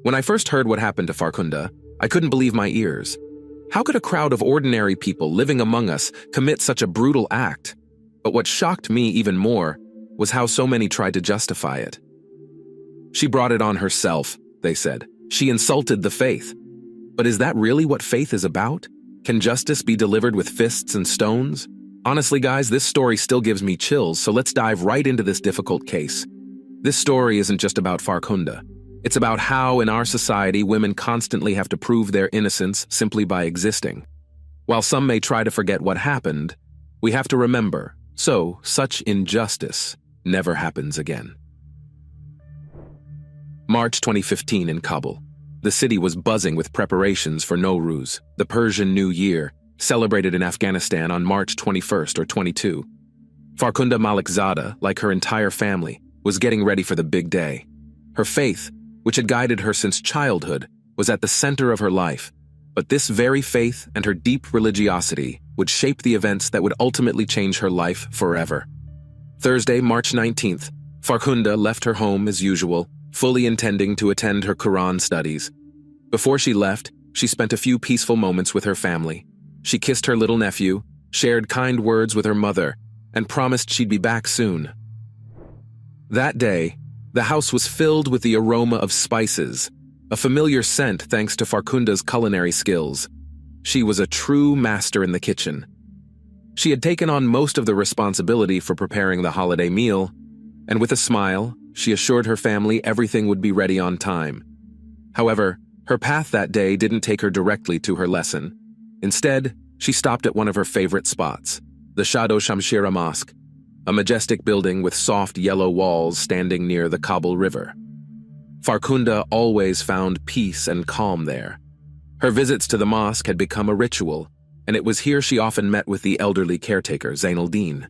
When I first heard what happened to Farkhunda, I couldn't believe my ears. How could a crowd of ordinary people living among us commit such a brutal act? But what shocked me even more was how so many tried to justify it. She brought it on herself, they said. She insulted the faith. But is that really what faith is about? Can justice be delivered with fists and stones? Honestly, guys, this story still gives me chills, so let's dive right into this difficult case. This story isn't just about Farkhunda. It's about how, in our society, women constantly have to prove their innocence simply by existing. While some may try to forget what happened, we have to remember, so such injustice never happens again. March 2015 in Kabul. The city was buzzing with preparations for Nowruz, the Persian New Year, celebrated in Afghanistan on March 21st or 22. Farkhunda Malikzada, like her entire family, was getting ready for the big day. Her faith, which had guided her since childhood, was at the center of her life. But this very faith and her deep religiosity would shape the events that would ultimately change her life forever. Thursday, March 19th, Farkhunda left her home as usual, fully intending to attend her Quran studies. Before she left, she spent a few peaceful moments with her family. She kissed her little nephew, shared kind words with her mother, and promised she'd be back soon. That day, the house was filled with the aroma of spices, a familiar scent thanks to Farkhunda's culinary skills. She was a true master in the kitchen. She had taken on most of the responsibility for preparing the holiday meal, and with a smile, she assured her family everything would be ready on time. However, her path that day didn't take her directly to her lesson. Instead, she stopped at one of her favorite spots, the Shado Shamshira Mosque, a majestic building with soft yellow walls standing near the Kabul River. Farkhunda always found peace and calm there. Her visits to the mosque had become a ritual, and it was here she often met with the elderly caretaker, Zainuldin.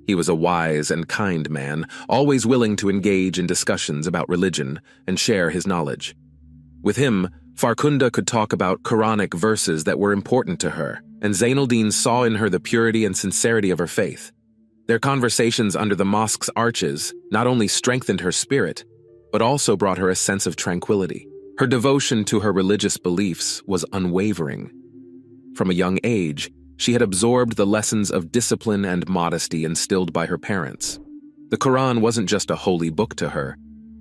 He was a wise and kind man, always willing to engage in discussions about religion and share his knowledge. With him, Farkhunda could talk about Quranic verses that were important to her, and Zainuldin saw in her the purity and sincerity of her faith. Their conversations under the mosque's arches not only strengthened her spirit, but also brought her a sense of tranquility. Her devotion to her religious beliefs was unwavering. From a young age, she had absorbed the lessons of discipline and modesty instilled by her parents. The Quran wasn't just a holy book to her,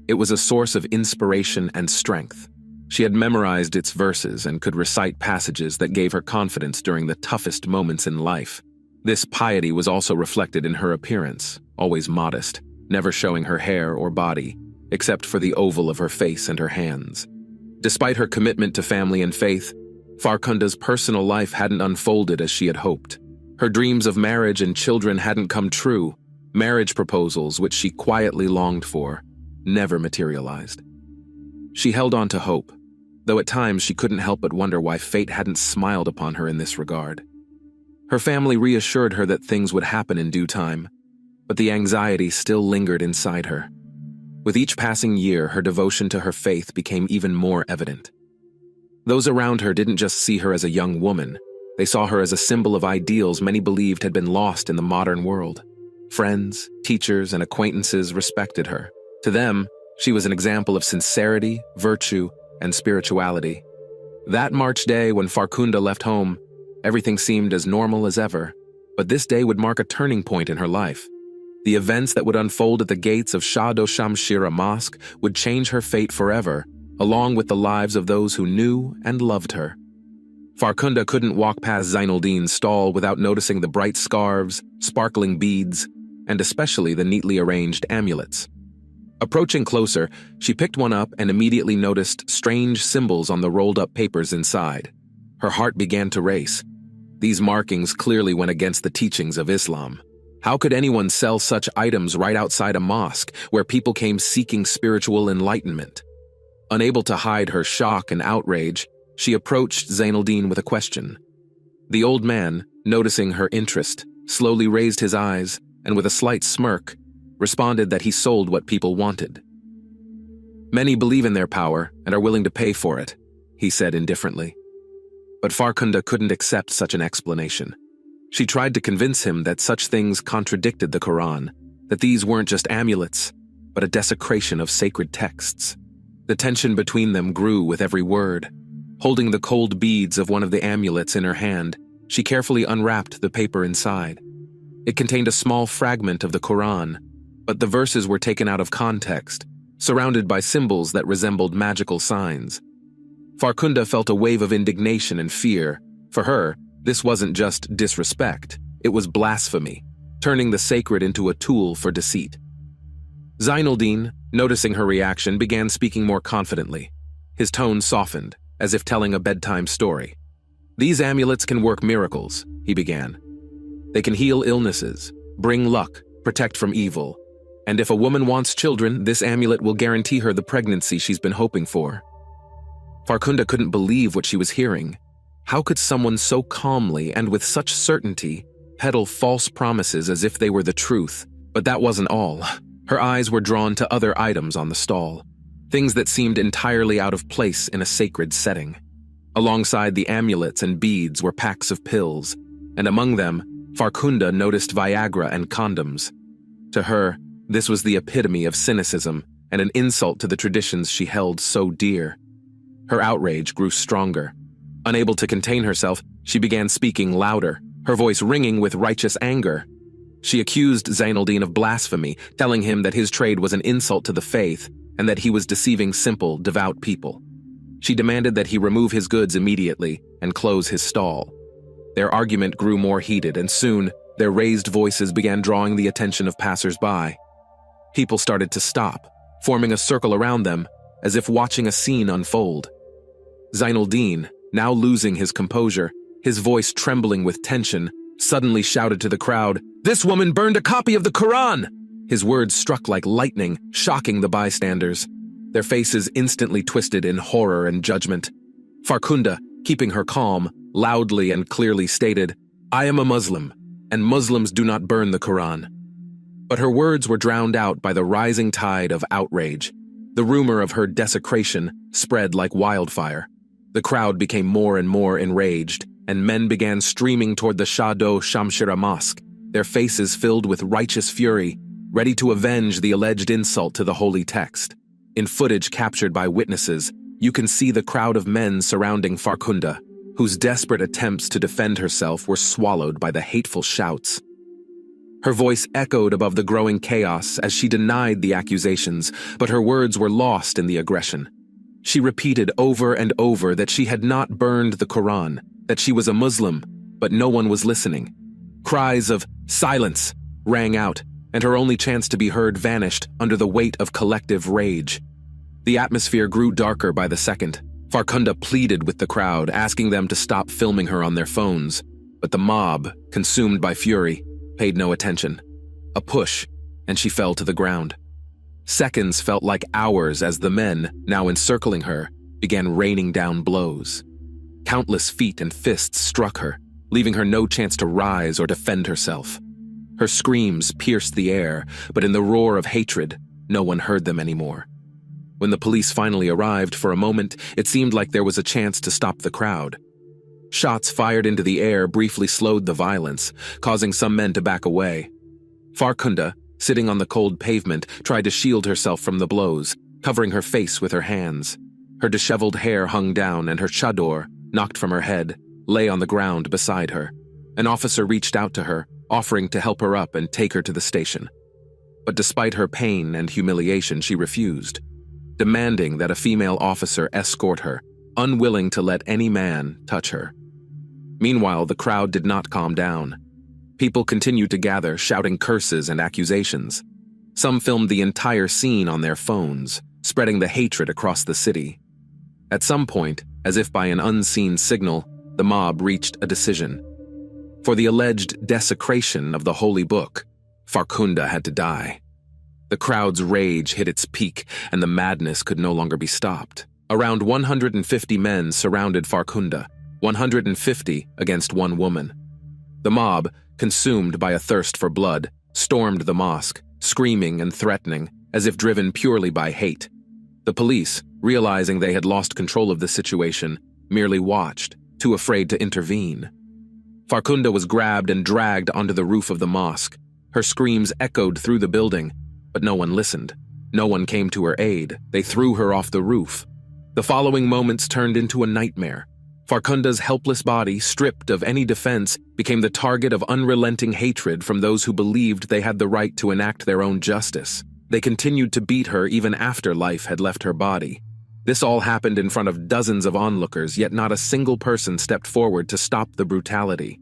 it was a source of inspiration and strength. She had memorized its verses and could recite passages that gave her confidence during the toughest moments in life. This piety was also reflected in her appearance, always modest, never showing her hair or body, except for the oval of her face and her hands. Despite her commitment to family and faith, Farkhunda's personal life hadn't unfolded as she had hoped. Her dreams of marriage and children hadn't come true. Marriage proposals, which she quietly longed for, never materialized. She held on to hope, though at times she couldn't help but wonder why fate hadn't smiled upon her in this regard. Her family reassured her that things would happen in due time, but the anxiety still lingered inside her. With each passing year, her devotion to her faith became even more evident. Those around her didn't just see her as a young woman, they saw her as a symbol of ideals many believed had been lost in the modern world. Friends, teachers, and acquaintances respected her. To them, she was an example of sincerity, virtue, and spirituality. That March day when Farkhunda left home, everything seemed as normal as ever, but this day would mark a turning point in her life. The events that would unfold at the gates of Shado Shamshira Mosque would change her fate forever, along with the lives of those who knew and loved her. Farkhunda couldn't walk past Zainuldin's stall without noticing the bright scarves, sparkling beads, and especially the neatly arranged amulets. Approaching closer, she picked one up and immediately noticed strange symbols on the rolled-up papers inside. Her heart began to race. These markings clearly went against the teachings of Islam. How could anyone sell such items right outside a mosque where people came seeking spiritual enlightenment? Unable to hide her shock and outrage, she approached Zainuldin with a question. The old man, noticing her interest, slowly raised his eyes and with a slight smirk, responded that he sold what people wanted. Many believe in their power and are willing to pay for it, he said indifferently. But Farkhunda couldn't accept such an explanation. She tried to convince him that such things contradicted the Quran, that these weren't just amulets, but a desecration of sacred texts. The tension between them grew with every word. Holding the cold beads of one of the amulets in her hand, she carefully unwrapped the paper inside. It contained a small fragment of the Quran, but the verses were taken out of context, surrounded by symbols that resembled magical signs. Farkhunda felt a wave of indignation and fear. For her, this wasn't just disrespect, it was blasphemy, turning the sacred into a tool for deceit. Zainuldin, noticing her reaction, began speaking more confidently. His tone softened, as if telling a bedtime story. "These amulets can work miracles," he began. "They can heal illnesses, bring luck, protect from evil. And if a woman wants children, this amulet will guarantee her the pregnancy she's been hoping for." Farkhunda couldn't believe what she was hearing. How could someone so calmly and with such certainty peddle false promises as if they were the truth? But that wasn't all. Her eyes were drawn to other items on the stall, things that seemed entirely out of place in a sacred setting. Alongside the amulets and beads were packs of pills, and among them, Farkhunda noticed Viagra and condoms. To her, this was the epitome of cynicism and an insult to the traditions she held so dear. Her outrage grew stronger. Unable to contain herself, she began speaking louder, her voice ringing with righteous anger. She accused Zainuldin of blasphemy, telling him that his trade was an insult to the faith and that he was deceiving simple, devout people. She demanded that he remove his goods immediately and close his stall. Their argument grew more heated, and soon their raised voices began drawing the attention of passers-by. People started to stop, forming a circle around them, as if watching a scene unfold. Zainuldin, now losing his composure, his voice trembling with tension, suddenly shouted to the crowd, "This woman burned a copy of the Quran!" His words struck like lightning, shocking the bystanders. Their faces instantly twisted in horror and judgment. Farkhunda, keeping her calm, loudly and clearly stated, "I am a Muslim, and Muslims do not burn the Quran." But her words were drowned out by the rising tide of outrage. The rumor of her desecration spread like wildfire. The crowd became more and more enraged, and men began streaming toward the Shah-Do Shamshira Mosque, their faces filled with righteous fury, ready to avenge the alleged insult to the holy text. In footage captured by witnesses, you can see the crowd of men surrounding Farkhunda, whose desperate attempts to defend herself were swallowed by the hateful shouts. Her voice echoed above the growing chaos as she denied the accusations, but her words were lost in the aggression. She repeated over and over that she had not burned the Quran, that she was a Muslim, but no one was listening. Cries of "silence" rang out, and her only chance to be heard vanished under the weight of collective rage. The atmosphere grew darker by the second. Farkhunda pleaded with the crowd, asking them to stop filming her on their phones, but the mob, consumed by fury, paid no attention. A push, and she fell to the ground. Seconds felt like hours as the men, now encircling her, began raining down blows. Countless feet and fists struck her, leaving her no chance to rise or defend herself. Her screams pierced the air, but in the roar of hatred, no one heard them anymore. When the police finally arrived, for a moment, it seemed like there was a chance to stop the crowd. Shots fired into the air briefly slowed the violence, causing some men to back away. Farkhunda, sitting on the cold pavement, tried to shield herself from the blows, covering her face with her hands. Her disheveled hair hung down, and her chador, knocked from her head, lay on the ground beside her. An officer reached out to her, offering to help her up and take her to the station. But despite her pain and humiliation, she refused, demanding that a female officer escort her, unwilling to let any man touch her. Meanwhile, the crowd did not calm down. People continued to gather, shouting curses and accusations. Some filmed the entire scene on their phones, spreading the hatred across the city. At some point, as if by an unseen signal, the mob reached a decision. For the alleged desecration of the holy book, Farkhunda had to die. The crowd's rage hit its peak, and the madness could no longer be stopped. Around 150 men surrounded Farkhunda, 150 against one woman. The mob, consumed by a thirst for blood, stormed the mosque, screaming and threatening, as if driven purely by hate. The police, realizing they had lost control of the situation, merely watched, too afraid to intervene. Farkhunda was grabbed and dragged onto the roof of the mosque. Her screams echoed through the building, but no one listened. No one came to her aid. They threw her off the roof. The following moments turned into a nightmare. Farkhunda's helpless body, stripped of any defense, became the target of unrelenting hatred from those who believed they had the right to enact their own justice. They continued to beat her even after life had left her body. This all happened in front of dozens of onlookers, yet not a single person stepped forward to stop the brutality.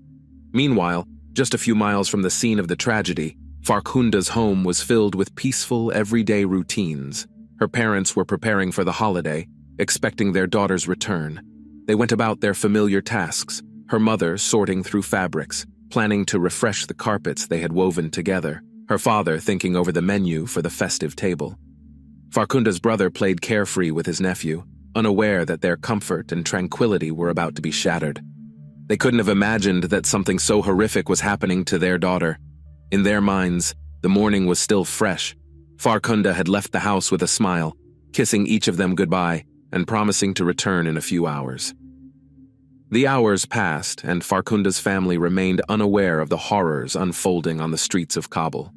Meanwhile, just a few miles from the scene of the tragedy, Farkhunda's home was filled with peaceful, everyday routines. Her parents were preparing for the holiday, expecting their daughter's return. They went about their familiar tasks, her mother sorting through fabrics, planning to refresh the carpets they had woven together, her father thinking over the menu for the festive table. Farkhunda's brother played carefree with his nephew, unaware that their comfort and tranquility were about to be shattered. They couldn't have imagined that something so horrific was happening to their daughter. In their minds, the morning was still fresh. Farkhunda had left the house with a smile, kissing each of them goodbye and promising to return in a few hours. The hours passed, and Farkhunda's family remained unaware of the horrors unfolding on the streets of Kabul.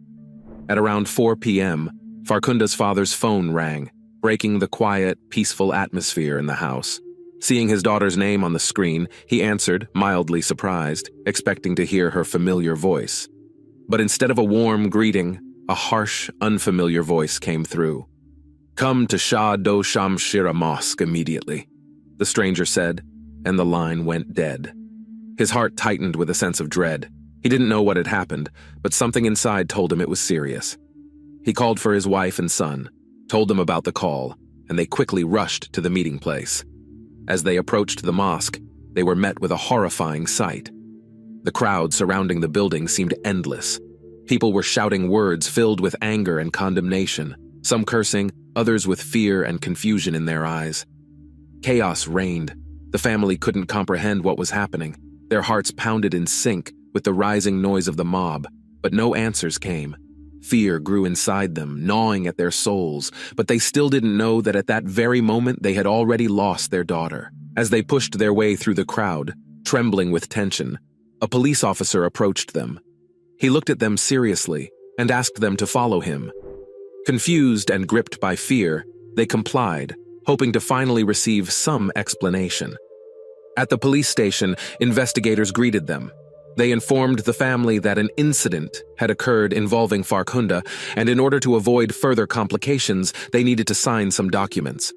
At around 4 p.m., Farkhunda's father's phone rang, breaking the quiet, peaceful atmosphere in the house. Seeing his daughter's name on the screen, he answered, mildly surprised, expecting to hear her familiar voice. But instead of a warm greeting, a harsh, unfamiliar voice came through. "Come to Shah Do Shamshira Mosque immediately," the stranger said, and the line went dead. His heart tightened with a sense of dread. He didn't know what had happened, but something inside told him it was serious. He called for his wife and son, told them about the call, and they quickly rushed to the meeting place. As they approached the mosque, they were met with a horrifying sight. The crowd surrounding the building seemed endless. People were shouting words filled with anger and condemnation, some cursing, others with fear and confusion in their eyes. Chaos reigned. The family couldn't comprehend what was happening. Their hearts pounded in sync with the rising noise of the mob, but no answers came. Fear grew inside them, gnawing at their souls, but they still didn't know that at that very moment they had already lost their daughter. As they pushed their way through the crowd, trembling with tension, a police officer approached them. He looked at them seriously and asked them to follow him. Confused and gripped by fear, they complied, hoping to finally receive some explanation. At the police station, investigators greeted them. They informed the family that an incident had occurred involving Farkhunda, and in order to avoid further complications, they needed to sign some documents.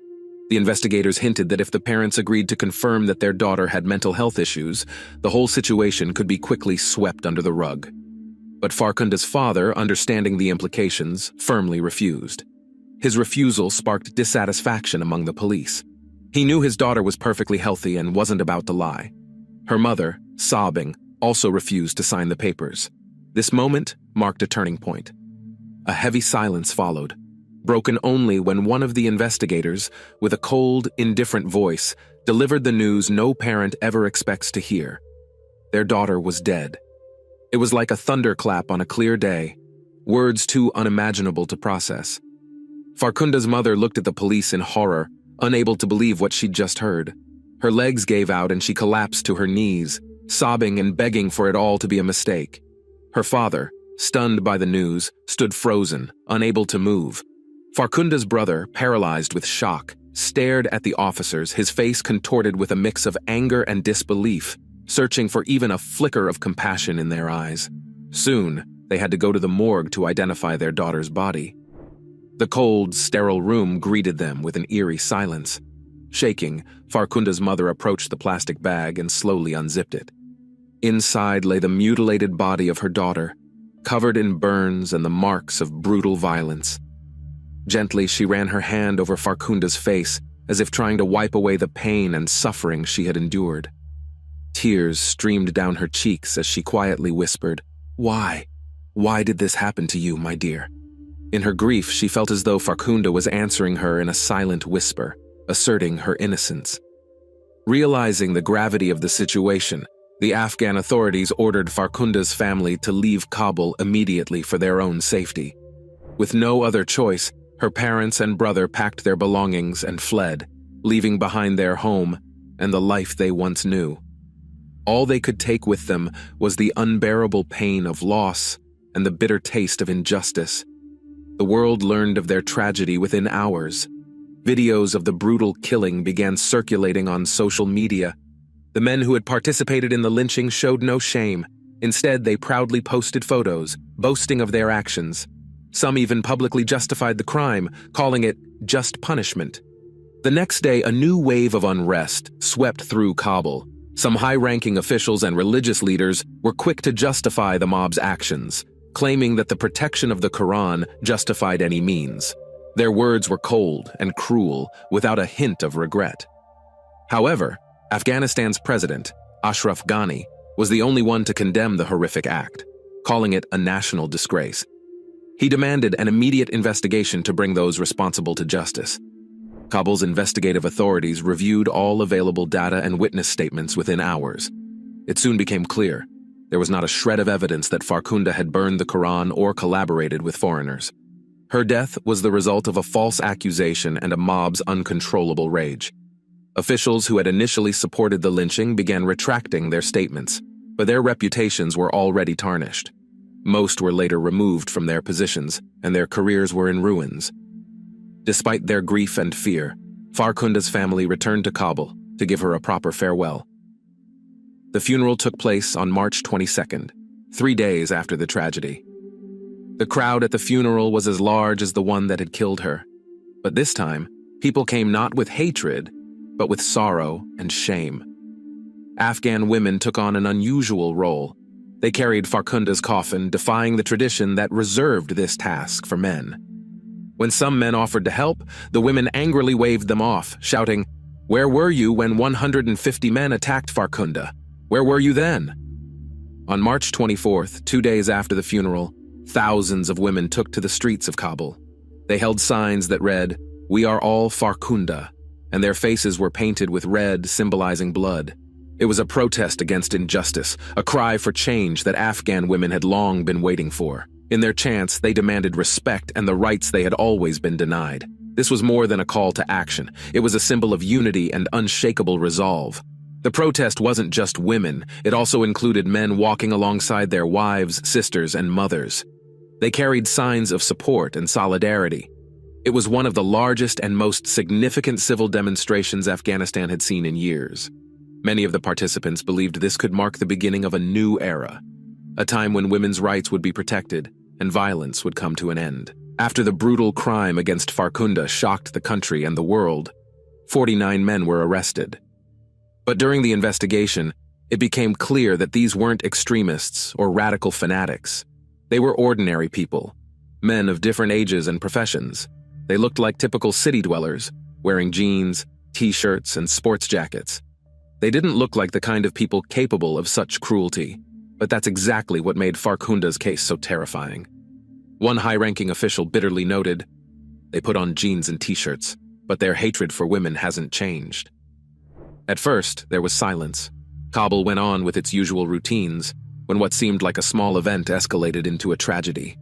The investigators hinted that if the parents agreed to confirm that their daughter had mental health issues, the whole situation could be quickly swept under the rug. But Farkhunda's father, understanding the implications, firmly refused. His refusal sparked dissatisfaction among the police. He knew his daughter was perfectly healthy and wasn't about to lie. Her mother, sobbing, also refused to sign the papers. This moment marked a turning point. A heavy silence followed, broken only when one of the investigators, with a cold, indifferent voice, delivered the news no parent ever expects to hear. Their daughter was dead. It was like a thunderclap on a clear day, words too unimaginable to process. Farkhunda's mother looked at the police in horror, unable to believe what she'd just heard. Her legs gave out and she collapsed to her knees, sobbing and begging for it all to be a mistake. Her father, stunned by the news, stood frozen, unable to move. Farkhunda's brother, paralyzed with shock, stared at the officers, his face contorted with a mix of anger and disbelief, searching for even a flicker of compassion in their eyes. Soon, they had to go to the morgue to identify their daughter's body. The cold, sterile room greeted them with an eerie silence. Shaking, Farkhunda's mother approached the plastic bag and slowly unzipped it. Inside lay the mutilated body of her daughter, covered in burns and the marks of brutal violence. Gently, she ran her hand over Farkhunda's face, as if trying to wipe away the pain and suffering she had endured. Tears streamed down her cheeks as she quietly whispered, "Why? Why did this happen to you, my dear?" In her grief, she felt as though Farkhunda was answering her in a silent whisper, asserting her innocence. Realizing the gravity of the situation, the Afghan authorities ordered Farkhunda's family to leave Kabul immediately for their own safety. With no other choice, her parents and brother packed their belongings and fled, leaving behind their home and the life they once knew. All they could take with them was the unbearable pain of loss and the bitter taste of injustice. The world learned of their tragedy within hours. Videos of the brutal killing began circulating on social media. The men who had participated in the lynching showed no shame. Instead, they proudly posted photos, boasting of their actions. Some even publicly justified the crime, calling it just punishment. The next day, a new wave of unrest swept through Kabul. Some high-ranking officials and religious leaders were quick to justify the mob's actions, claiming that the protection of the Quran justified any means. Their words were cold and cruel, without a hint of regret. However, Afghanistan's president, Ashraf Ghani, was the only one to condemn the horrific act, calling it a national disgrace. He demanded an immediate investigation to bring those responsible to justice. Kabul's investigative authorities reviewed all available data and witness statements within hours. It soon became clear there was not a shred of evidence that Farkhunda had burned the Quran or collaborated with foreigners. Her death was the result of a false accusation and a mob's uncontrollable rage. Officials who had initially supported the lynching began retracting their statements, but their reputations were already tarnished. Most were later removed from their positions, and their careers were in ruins. Despite their grief and fear, Farkhunda's family returned to Kabul to give her a proper farewell. The funeral took place on March 22nd, 3 days after the tragedy. The crowd at the funeral was as large as the one that had killed her, but this time, people came not with hatred, but with sorrow and shame. Afghan women took on an unusual role. They carried Farkhunda's coffin, defying the tradition that reserved this task for men. When some men offered to help, the women angrily waved them off, shouting, "Where were you when 150 men attacked Farkhunda? Where were you then?" On March 24th, 2 days after the funeral, thousands of women took to the streets of Kabul. They held signs that read, "We are all Farkhunda," and their faces were painted with red, symbolizing blood. It was a protest against injustice, a cry for change that Afghan women had long been waiting for. In their chants, they demanded respect and the rights they had always been denied. This was more than a call to action. It was a symbol of unity and unshakable resolve. The protest wasn't just women. It also included men walking alongside their wives, sisters, and mothers. They carried signs of support and solidarity. It was one of the largest and most significant civil demonstrations Afghanistan had seen in years. Many of the participants believed this could mark the beginning of a new era, a time when women's rights would be protected and violence would come to an end. After the brutal crime against Farkhunda shocked the country and the world, 49 men were arrested. But during the investigation, it became clear that these weren't extremists or radical fanatics. They were ordinary people, men of different ages and professions. They looked like typical city dwellers, wearing jeans, t-shirts, and sports jackets. They didn't look like the kind of people capable of such cruelty, but that's exactly what made Farkhunda's case so terrifying. One high-ranking official bitterly noted, "They put on jeans and t-shirts, but their hatred for women hasn't changed." At first, there was silence. Kabul went on with its usual routines, when what seemed like a small event escalated into a tragedy.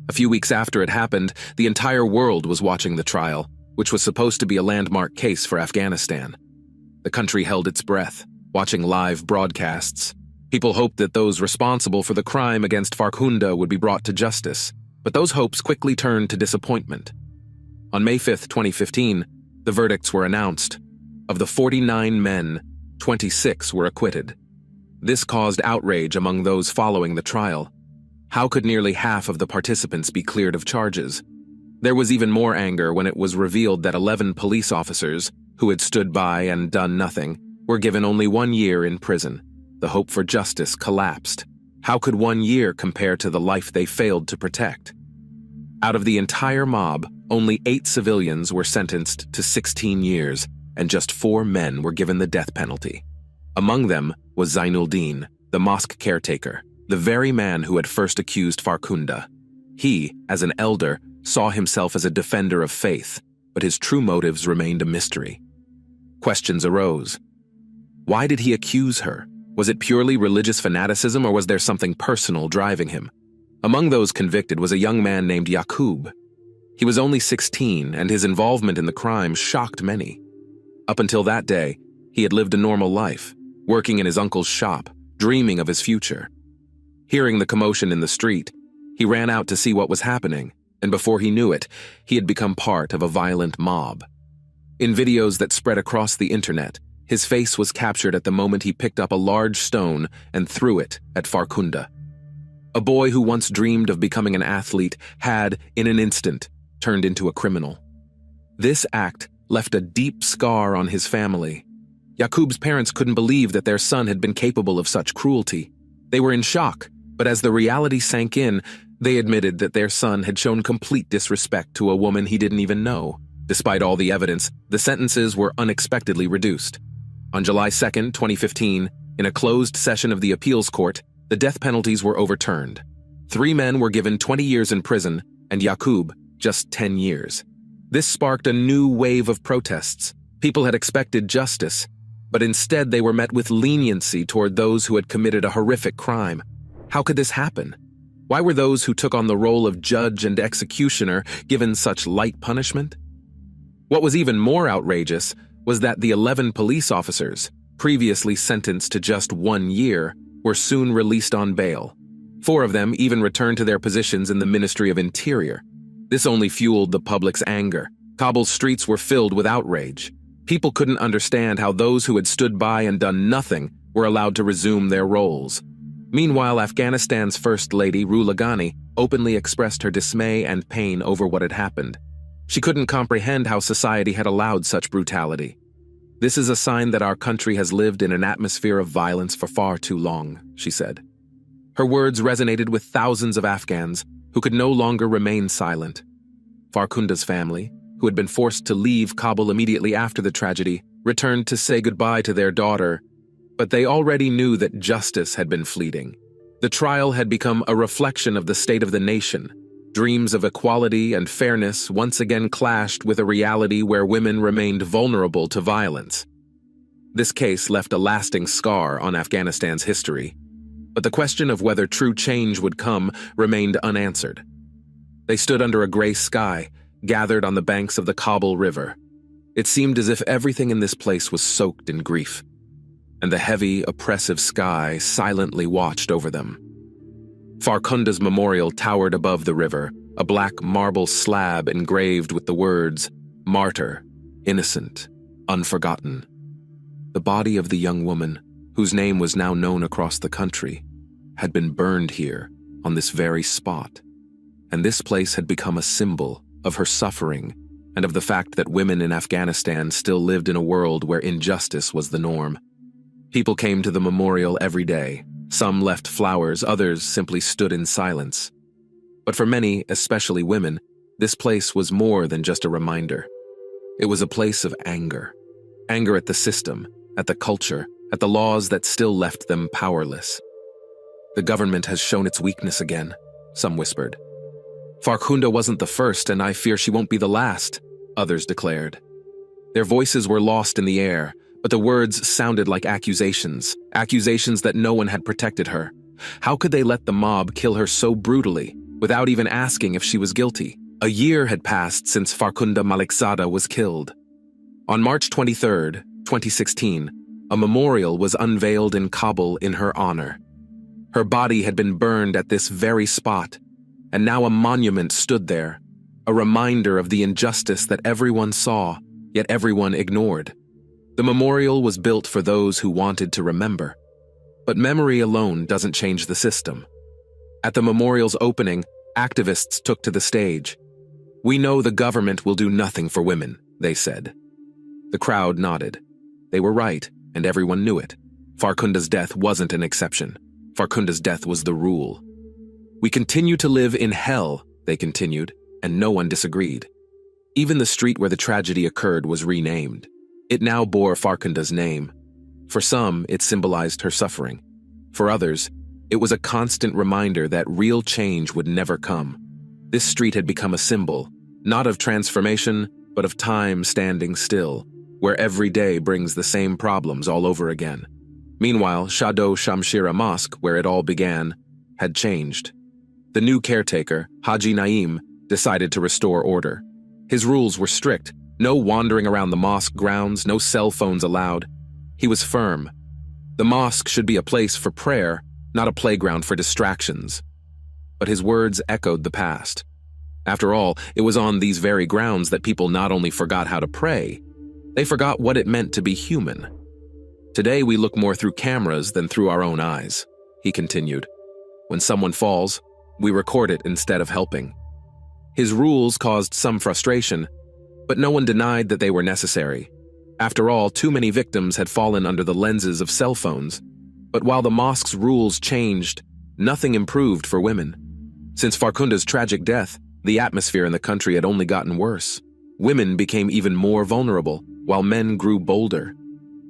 A few weeks after it happened, the entire world was watching the trial, which was supposed to be a landmark case for Afghanistan. The country held its breath, watching live broadcasts. People hoped that those responsible for the crime against Farkhunda would be brought to justice, but those hopes quickly turned to disappointment. On May 5, 2015, the verdicts were announced. Of the 49 men, 26 were acquitted. This caused outrage among those following the trial. How could nearly half of the participants be cleared of charges? There was even more anger when it was revealed that 11 police officers, who had stood by and done nothing, were given only 1 year in prison. The hope for justice collapsed. How could 1 year compare to the life they failed to protect? Out of the entire mob, only 8 civilians were sentenced to 16 years, and just 4 men were given the death penalty. Among them was Zainuddin, the mosque caretaker, the very man who had first accused Farkhunda. He, as an elder, saw himself as a defender of faith, but his true motives remained a mystery. Questions arose. Why did he accuse her? Was it purely religious fanaticism, or was there something personal driving him? Among those convicted was a young man named Yaqub. He was only 16, and his involvement in the crime shocked many. Up until that day, he had lived a normal life, working in his uncle's shop, dreaming of his future. Hearing the commotion in the street, he ran out to see what was happening. and before he knew it, he had become part of a violent mob. In videos that spread across the internet, his face was captured at the moment he picked up a large stone and threw it at Farkhunda. A boy who once dreamed of becoming an athlete had, in an instant, turned into a criminal. This act left a deep scar on his family. Yaqub's parents couldn't believe that their son had been capable of such cruelty. They were in shock, but as the reality sank in, they admitted that their son had shown complete disrespect to a woman he didn't even know. Despite all the evidence, the sentences were unexpectedly reduced. On July 2, 2015, in a closed session of the appeals court, the death penalties were overturned. 3 men were given 20 years in prison, and Yaqub just 10 years. This sparked a new wave of protests. People had expected justice, but instead they were met with leniency toward those who had committed a horrific crime. How could this happen? Why were those who took on the role of judge and executioner given such light punishment? What was even more outrageous was that the 11 police officers, previously sentenced to just 1 year, were soon released on bail. 4 of them even returned to their positions in the Ministry of Interior. This only fueled the public's anger. Kabul's streets were filled with outrage. People couldn't understand how those who had stood by and done nothing were allowed to resume their roles. Meanwhile, Afghanistan's First Lady, Ruhollah Ghani, openly expressed her dismay and pain over what had happened. She couldn't comprehend how society had allowed such brutality. "This is a sign that our country has lived in an atmosphere of violence for far too long," she said. Her words resonated with thousands of Afghans who could no longer remain silent. Farkhunda's family, who had been forced to leave Kabul immediately after the tragedy, returned to say goodbye to their daughter, but they already knew that justice had been fleeting. The trial had become a reflection of the state of the nation. Dreams of equality and fairness once again clashed with a reality where women remained vulnerable to violence. This case left a lasting scar on Afghanistan's history, but the question of whether true change would come remained unanswered. They stood under a gray sky, gathered on the banks of the Kabul River. It seemed as if everything in this place was soaked in grief, and the heavy, oppressive sky silently watched over them. Farkhunda's memorial towered above the river, a black marble slab engraved with the words, "Martyr, innocent, unforgotten." The body of the young woman, whose name was now known across the country, had been burned here, on this very spot, and this place had become a symbol of her suffering and of the fact that women in Afghanistan still lived in a world where injustice was the norm. People came to the memorial every day. Some left flowers, others simply stood in silence. But for many, especially women, this place was more than just a reminder. It was a place of anger. Anger at the system, at the culture, at the laws that still left them powerless. "The government has shown its weakness again," some whispered. "Farkhunda wasn't the first, and I fear she won't be the last," others declared. Their voices were lost in the air, but the words sounded like accusations that no one had protected her. How could they let the mob kill her so brutally, without even asking if she was guilty? A year had passed since Farkhunda Malikzada was killed. On March 23, 2016, a memorial was unveiled in Kabul in her honor. Her body had been burned at this very spot, and now a monument stood there, a reminder of the injustice that everyone saw, yet everyone ignored. The memorial was built for those who wanted to remember. But memory alone doesn't change the system. At the memorial's opening, activists took to the stage. "We know the government will do nothing for women," they said. The crowd nodded. They were right, and everyone knew it. Farkhunda's death wasn't an exception. Farkhunda's death was the rule. "We continue to live in hell," they continued, and no one disagreed. Even the street where the tragedy occurred was renamed. It now bore Farkhunda's name. For some, it symbolized her suffering. For others, it was a constant reminder that real change would never come. This street had become a symbol, not of transformation, but of time standing still, where every day brings the same problems all over again. Meanwhile, Shado Shamshira Mosque, where it all began, had changed. The new caretaker, Haji Naim, decided to restore order. His rules were strict. No wandering around the mosque grounds, no cell phones allowed. He was firm. The mosque should be a place for prayer, not a playground for distractions. But his words echoed the past. After all, it was on these very grounds that people not only forgot how to pray, they forgot what it meant to be human. Today we look more through cameras than through our own eyes, he continued. When someone falls, we record it instead of helping. His rules caused some frustration, but no one denied that they were necessary. After all, too many victims had fallen under the lenses of cell phones. But while the mosque's rules changed, nothing improved for women. Since Farkhunda's tragic death, the atmosphere in the country had only gotten worse. Women became even more vulnerable, while men grew bolder.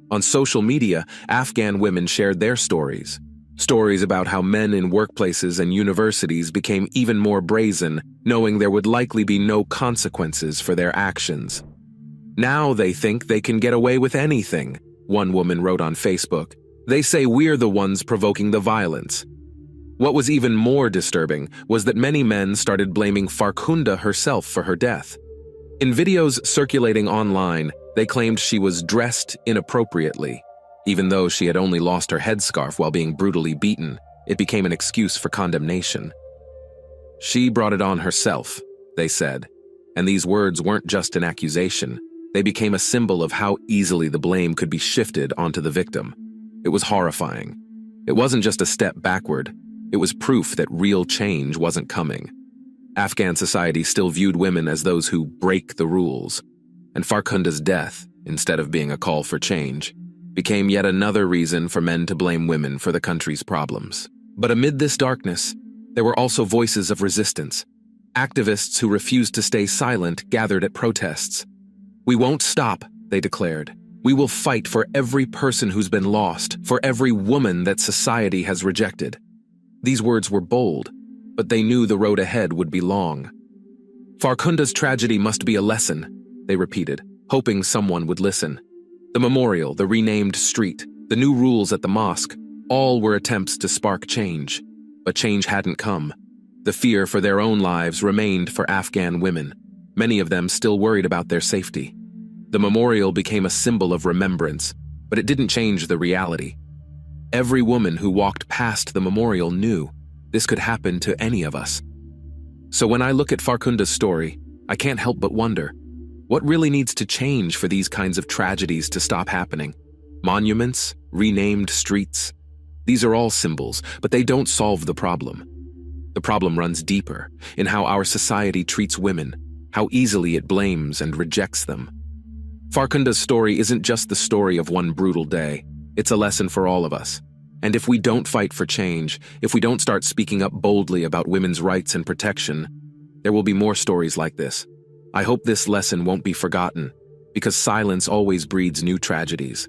On social media, Afghan women shared their stories. Stories about how men in workplaces and universities became even more brazen, knowing there would likely be no consequences for their actions. Now they think they can get away with anything, one woman wrote on Facebook. They say we're the ones provoking the violence. What was even more disturbing was that many men started blaming Farkhunda herself for her death. In videos circulating online, they claimed she was dressed inappropriately. Even though she had only lost her headscarf while being brutally beaten, it became an excuse for condemnation. She brought it on herself, they said, and these words weren't just an accusation. They became a symbol of how easily the blame could be shifted onto the victim. It was horrifying. It wasn't just a step backward. It was proof that real change wasn't coming. Afghan society still viewed women as those who break the rules, and Farkhunda's death, instead of being a call for change, became yet another reason for men to blame women for the country's problems. But amid this darkness, there were also voices of resistance. Activists who refused to stay silent gathered at protests. "We won't stop," they declared. "We will fight for every person who's been lost, for every woman that society has rejected." These words were bold, but they knew the road ahead would be long. "Farkhunda's tragedy must be a lesson," they repeated, hoping someone would listen. The memorial, the renamed street, the new rules at the mosque, all were attempts to spark change. But change hadn't come. The fear for their own lives remained for Afghan women, many of them still worried about their safety. The memorial became a symbol of remembrance, but it didn't change the reality. Every woman who walked past the memorial knew this could happen to any of us. So when I look at Farkhunda's story, I can't help but wonder, what really needs to change for these kinds of tragedies to stop happening? Monuments? Renamed streets? These are all symbols, but they don't solve the problem. The problem runs deeper, in how our society treats women, how easily it blames and rejects them. Farkhunda's story isn't just the story of one brutal day. It's a lesson for all of us. And if we don't fight for change, if we don't start speaking up boldly about women's rights and protection, there will be more stories like this. I hope this lesson won't be forgotten, because silence always breeds new tragedies.